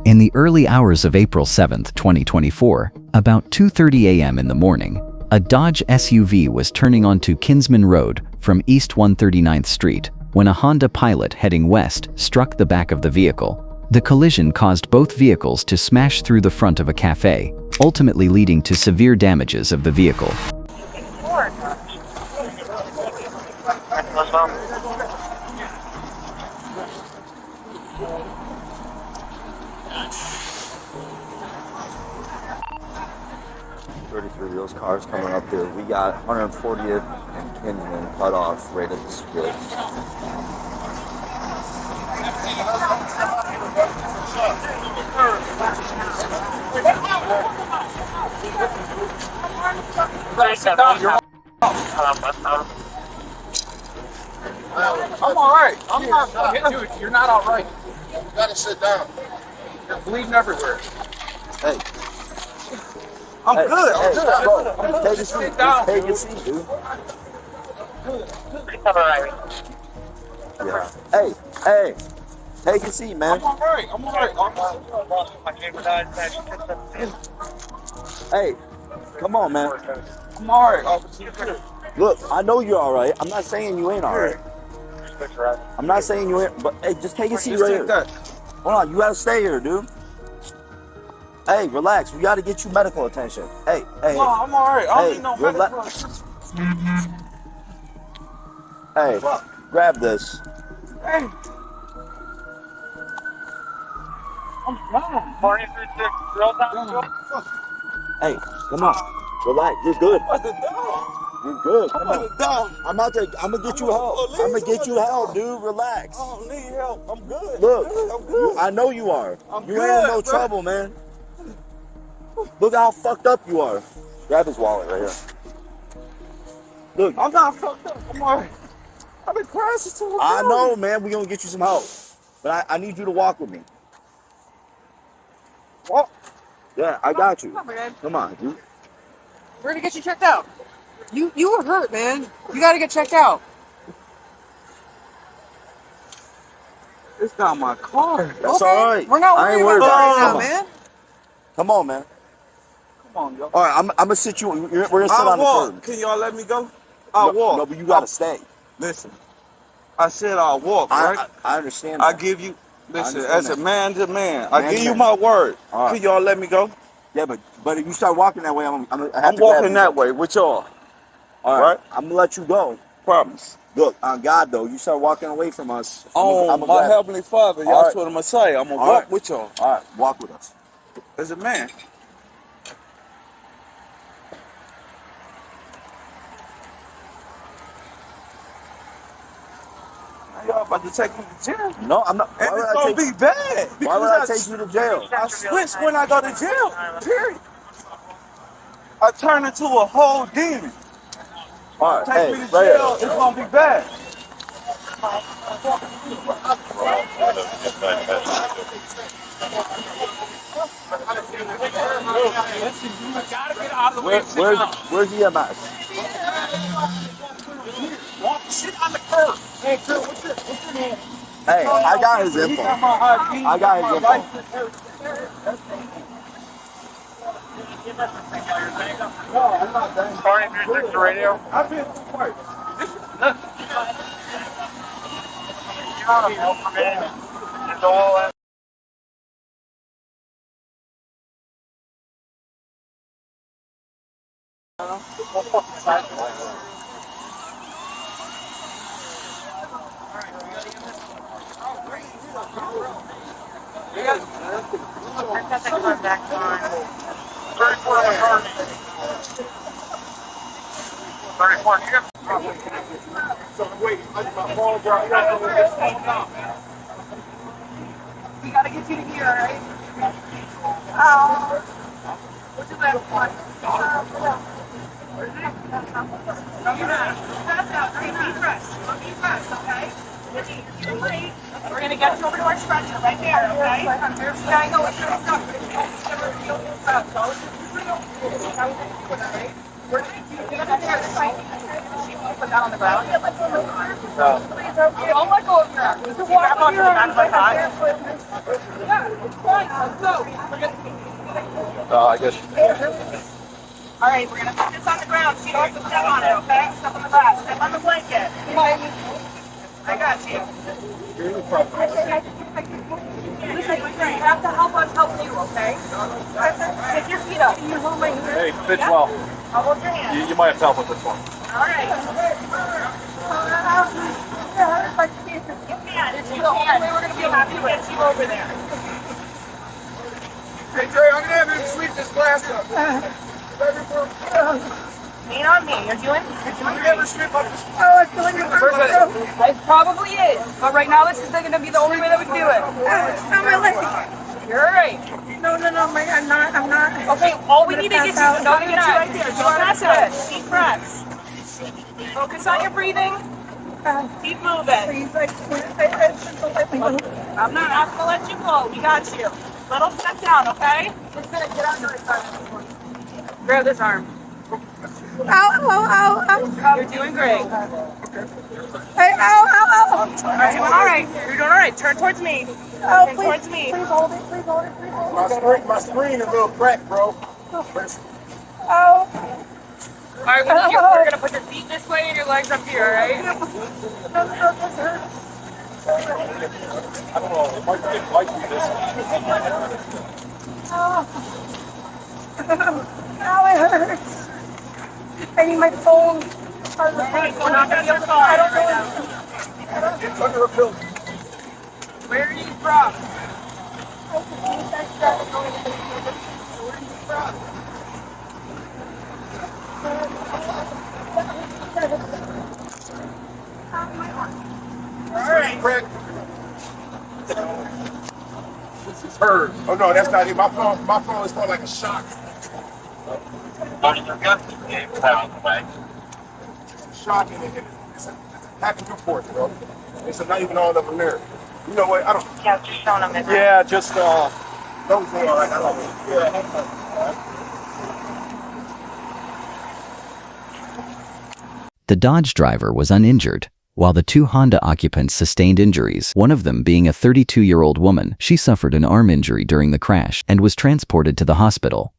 In the early hours of April 7, 2024, about 2:30 a.m. in the morning, a Dodge SUV was turning onto Kinsman Road from East 139th Street when a Honda Pilot heading west struck the back of the vehicle. The collision caused both vehicles to smash through the front of a cafe, ultimately leading to severe damages of the vehicle. Those cars coming up there. We got 140th and Kinsman cut off right at the split. I'm alright. I'm not. Dude, you're not alright. You gotta sit down. You're bleeding everywhere. Hey. I'm good. I'm good. Bro, take a seat. Take a seat, dude. Yeah. Hey. Take a seat, man. I'm alright. Hey, come on, man. I'm alright, officer. Look, I know you're alright. I'm not saying you ain't alright. I'm not saying you ain't, but hey, just take a seat right here. Hold on, you gotta stay here, dude. Hey, relax. We gotta get you medical attention. Hey. No, I'm alright. I don't need no medical attention. Hey, grab this. Hey. I'm done. 436, real time. Hey, come on. Relax. You're good. You're good. Come on. I'm gonna get you help. I'm gonna get you help, dude. Relax. I don't need help. I'm good. Look, I'm good. I know you are. I'm you good, ain't in no bro. trouble, man. Look how fucked up you are. Grab his wallet right here. Look, I'm not fucked up. I'm alright. I've been crying since I know, man. We gonna get you some help, but I need you to walk with me. What? Yeah, I got you. Come on, man. Come on, dude. We're gonna get you checked out. You were hurt, man. You gotta get checked out. It's not my car. That's Okay. all right. We're not I worried ain't worried about about that it. right now, man. Come on, man. Come on, y'all. All right, I'm gonna sit you. We're gonna sit on the curb. Can y'all let me go? I'll walk. No, but you gotta stay. Listen, I said I'll walk, right? I understand. I That. give you, listen, understand as a that. man to man, Man I give to you man. my word. All right. Can y'all let me go? Yeah, but if you start walking that way, I'm walking that way with y'all. All right? I'm gonna let you go. Promise. Look, on God though, you start walking away from us. Oh, my Heavenly Father, All y'all right. told him Messiah. I'm gonna All walk right. with y'all All right, walk with us. as a man. Now y'all about to take me to jail. No, I'm not. And it's gonna be bad. Why would I take you to jail? I switch when I go to jail. Period. I turn into a whole demon. All right, Take me to jail. It's gonna be bad. Where's EMS? Sit on the curb. Hey, sir, what's your name? Hey, I got his info. I got his info. No, I'm not done. 436 radio. I've been twice. We gotta get you to here, alright? What's your last one? Where's it? Okay? We're gonna get you over to our stretcher right there, okay? Yeah, I know what you're doing. We're gonna do that. Put that on the ground. Don't let go of her. You can walk onto the back of my car. Yeah, it's fine. Let's go. I guess. All right, we're gonna put this on the ground so you don't have to step on it, okay? Step on the grass. Step on the blanket. I got you. Listen, you have to help us help you, okay? Take your feet up. You hold my hand. Hey, fits well. I'll hold your hand. You might have to help with this one. All right. You can. It's the only way we're gonna be happy to get you over there. Hey, Trey, I'm gonna have him sweep this glass up. Lean on me. You're doing great. It probably is, but right now this is going to be the only way that we can do it. You're right. No, I'm not. Okay, all we need to get you Don't done get you right there. Don't mess it. Deep breaths. Focus on your breathing. Keep moving. I'm not gonna let you go. We got you. Little step down, okay? Just gonna get under his arm. Grab this arm. Ow. You're doing great. Hey, ow. You're doing all right. You're doing all right. Turn towards me. Oh, Turn towards me. Please hold it. My screen is a little cracked, bro. Oh. All right, we're gonna put your feet this way and your legs up here, all right? This hurts. I don't know. It might be this one. Ow, it hurts. I need my phone. We're not gonna be able to go. I don't know. It's under a building. Where are you from? All right. Cracked. This is hers. Oh no, that's not it. My phone is more like a shock. It's a shock and it's a back and forth, bro. It's not even all of them there. You know what? I don't. Yeah, just showing them this. Yeah, just those are like I don't know. Yeah. The Dodge driver was uninjured, while the two Honda occupants sustained injuries, one of them being a 32-year-old woman. She suffered an arm injury during the crash and was transported to the hospital.